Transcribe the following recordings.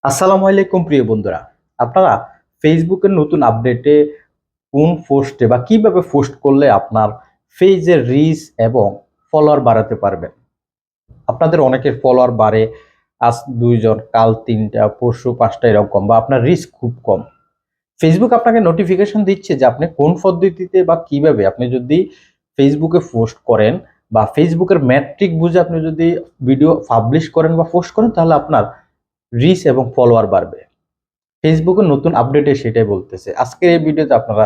আসসালামু আলাইকুম প্রিয় বন্ধুরা। আপনারা ফেসবুকের নতুন আপডেটে কোন পোস্টে বা কিভাবে পোস্ট করলে আপনার পেজের রিচ এবং ফলোয়ার বাড়াতে পারবেন। আপনাদের অনেকের ফলোয়ার বাড়ে, আজ ২ জন, কাল ৩ টা, পরশু ৫ টা এরকম, বা আপনার রিচ খুব কম। ফেসবুক আপনাকে নোটিফিকেশন দিচ্ছে যে আপনি কোন পদ্ধতিতে বা কিভাবে আপনি যদি ফেসবুকে পোস্ট করেন বা ফেসবুকের মেট্রিক বুঝে আপনি যদি ভিডিও পাবলিশ করেন বা পোস্ট করেন, তাহলে আপনার রিচ এবং ফলোয়ার বাড়বে। ফেসবুকের নতুন আপডেটে সেটাই বলতেছে। আজকের এই ভিডিওতে আপনারা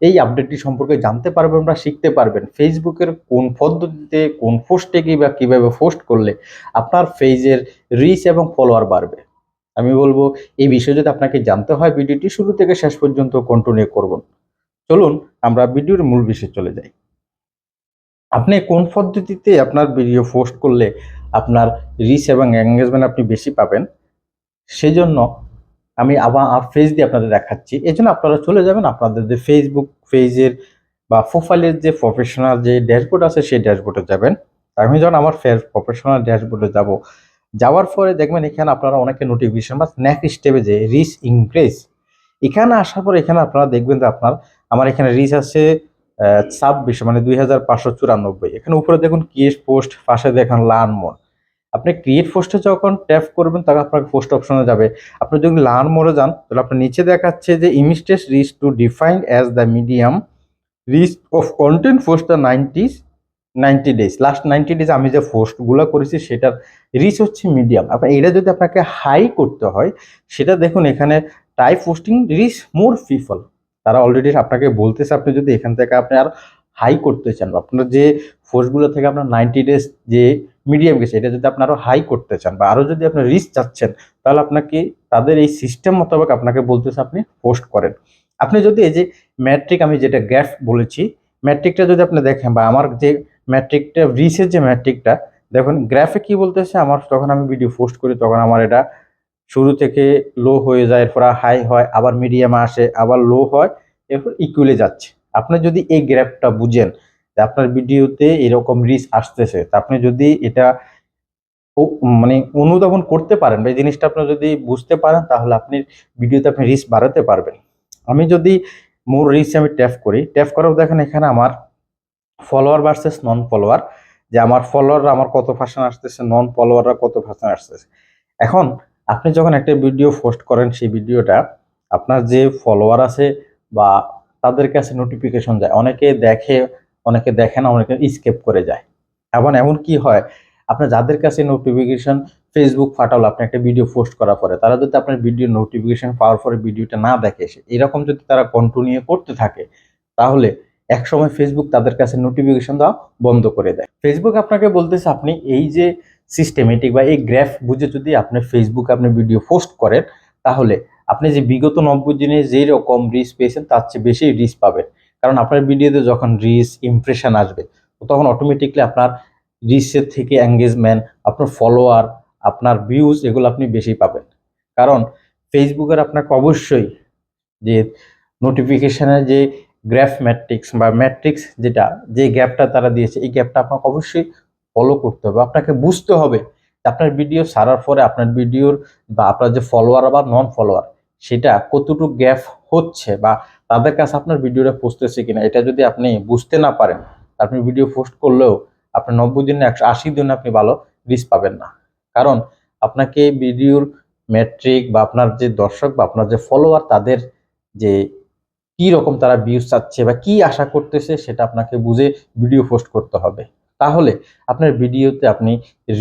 এই আপডেটটি সম্পর্কে জানতে পারবেন বা শিখতে পারবেন। ফেসবুকের কোন পদ্ধতিতে কোন পোস্টে বা কিভাবে পোস্ট করলে আপনার পেজের রিচ এবং ফলোয়ার বাড়বে। আমি বলবো এই বিষয়ে যদি আপনাকে জানতে হয়, ভিডিওটি শুরু থেকে শেষ পর্যন্ত কন্টিনিউ করুন। চলুন আমরা ভিডিওর মূল বিষয়ে চলে যাই। আপনি কোন পদ্ধতিতে আপনার ভিডিও পোস্ট করলে আপনার রিচ এবং এনগেজমেন্ট আপনি বেশি পাবেন, সেজন্য আমি আবার পেজ দিয়ে আপনাদের দেখাচ্ছি। এজন্য আপনারা চলে যাবেন আপনাদের যে ফেসবুক পেজের বা প্রোফাইলের যে প্রফেশনাল যে ড্যাশবোর্ড আছে সেই ড্যাশবোর্ডে যাবেন। আমি যখন আমার প্রফেশনাল ড্যাশবোর্ডে যাব, যাওয়ার পরে দেখবেন এখানে আপনারা অনেকে নোটিফিকেশন বা নেক্সট স্টেপে যে রিচ ইনক্রিজ, এখানে আসার পর এখানে আপনারা দেখবেন যে আমার এখানে রিচ আছে ২৬, মানে ২৫৯৪। এখানে উপরে দেখুন ক্রিয়েট পোস্ট, পাশে দেখেন লার্ন মোর। আপনি ক্রিয়েট পোস্টে যখন ট্যাপ করবেন তখন আপনার পোস্ট অপশনে যাবে। আপনি যদি লার্ন মোরে যান তাহলে আপনার নিচে দেখাচ্ছে যে immediate reach to define as the medium reach of content post the 90 days. Last 90 days আমি যে পোস্টগুলো করেছি সেটার রিচ হচ্ছে মিডিয়াম। আপনার এটা যদি আপনাকে হাই করতে হয়, সেটা দেখুন এখানে type posting rich more people. তারা অলরেডি আপনাকে বলতেছে আপনি যদি এখান থেকে আপনি আর হাই করতে চান, আপনার যে পোস্টগুলো থেকে আপনার 90 ডেজ যে মিডিয়াম গেছে, এটা যদি আপনি আরো হাই করতে চান বা আরো যদি আপনি রিচ চাচ্ছেন, তাহলে আপনাকে তাদের এই সিস্টেম মোতাবেক আপনাকে বলতেছে আপনি পোস্ট করেন। আপনি যদি এই যে ম্যাট্রিক, আমি যেটা গ্রাফ বলেছি, ম্যাট্রিকটা যদি আপনি দেখেন বা আমার যে ম্যাট্রিকটা রিচের যে ম্যাট্রিকটা দেখুন, গ্রাফে কি বলতেছে, আমার যখন আমি ভিডিও পোস্ট করি তখন আমার এটা শুরু থেকে লো হয়ে যায়, এরপর হাই হয়, আবার মিডিয়ামে আসে, আবার লো হয়, এরপর ইকুয়ালে যাচ্ছে। আপনি যদি এই গ্রাফটা বুঝেন যে আপনার ভিডিওতে এরকম রিচ আসতেছে, তা আপনি যদি এটা মানে অনুধাবন করতে পারেন বা এই জিনিসটা আপনি যদি বুঝতে পারেন, তাহলে আপনি ভিডিওতে আপনি রিচ বাড়াতে পারবেন। আমি যদি মোর রিচ আমি ট্যাপ করি, ট্যাপ করার দেখেন এখানে আমার ফলোয়ার ভার্সেস নন ফলোয়ার, যে আমার ফলোয়াররা আমার কত পার্সেন্ট আসতেছে, নন ফলোয়াররা কত পার্সেন্ট আসতেছে। এখন আপনি যখন একটা ভিডিও পোস্ট করেন, সেই ভিডিওটা আপনার যে ফলোয়ার আছে বা তাদের কাছে নোটিফিকেশন যায়, অনেকে দেখে, অনেকে দেখে না, অনেকে স্কিপ করে যায়। এমন কি হয়, আপনার যাদের কাছে নোটিফিকেশন ফেসবুক ফাটালো আপনি একটা ভিডিও পোস্ট করার পরে, তারা যদি আপনার ভিডিও নোটিফিকেশন পাওয়ার পরে ভিডিওটা না দেখে, এরকম যদি তারা কন্টিনিউ করতে থাকে, তাহলে একসময় ফেসবুক তাদের কাছে নোটিফিকেশন দেওয়া বন্ধ করে দেয়। ফেসবুক আপনাকে বলতেছে আপনি এই যে সিস্টেমেটিক বা এই গ্রাফ বুঝে যদি আপনি ফেসবুকে আপনি ভিডিও পোস্ট করেন, তাহলে আপনি যে বিগত 90 দিনে যেই রকম রিচ পেয়েছেন তার চেয়ে বেশি রিচ পাবেন। কারণ আপনার ভিডিওতে যখন রিচ ইমপ্রেশন আসবে, তখন অটোমেটিকলি আপনার রিচের থেকে এঙ্গেজমেন্ট, আপনার ফলোয়ার, আপনার ভিউজ, এগুলো আপনি বেশি পাবেন। কারণ ফেসবুকের আপনাকে অবশ্যই যে নোটিফিকেশনের যে গ্রাফ ম্যাট্রিক্স বা ম্যাট্রিক্স, যেটা যে গ্যাপটা তারা দিয়েছে, এই গ্যাপটা আপনাকে অবশ্যই ফলো করতে হবে। আপনাকে বুঝতে হবে আপনার ভিডিও ছাড়ার পরে আপনার ভিডিওর বা আপনার যে ফলোয়ার বা নন ফলোয়ার, সেটা কতটুকু গ্যাপ হচ্ছে বা তাদের কাছে আপনার ভিডিওটা পৌঁছতেছে কিনা। এটা যদি আপনি বুঝতে না পারেন, আপনি ভিডিও পোস্ট করলেও আপনার 90 দিনে 180 দিনে আপনি ভালো রিচ পাবেন না। কারণ আপনাকে ভিডিওর ম্যাট্রিক বা আপনার যে দর্শক বা আপনার যে ফলোয়ার, তাদের যে কি রকম তারা ভিউজ চাচ্ছে বা কি আশা করতেছে, সেটা আপনাকে বুঝে ভিডিও পোস্ট করতে হবে। তাহলে আপনার ভিডিওতে আপনি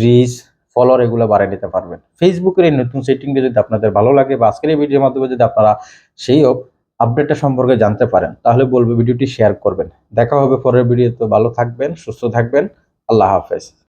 রিচ, ফলোয়ার এগুলো বাড়িয়ে নিতে পারবেন। ফেসবুকের এই নতুন সেটিংটা যদি আপনাদের ভালো লাগে বা আজকের এই ভিডিওর মাধ্যমে যদি আপনারা সেই আপডেটটা সম্পর্কে জানতে পারেন, তাহলে বলবো ভিডিওটি শেয়ার করবেন। দেখা হবে পরের ভিডিওতে। ভালো থাকবেন, সুস্থ থাকবেন। আল্লাহ হাফেজ।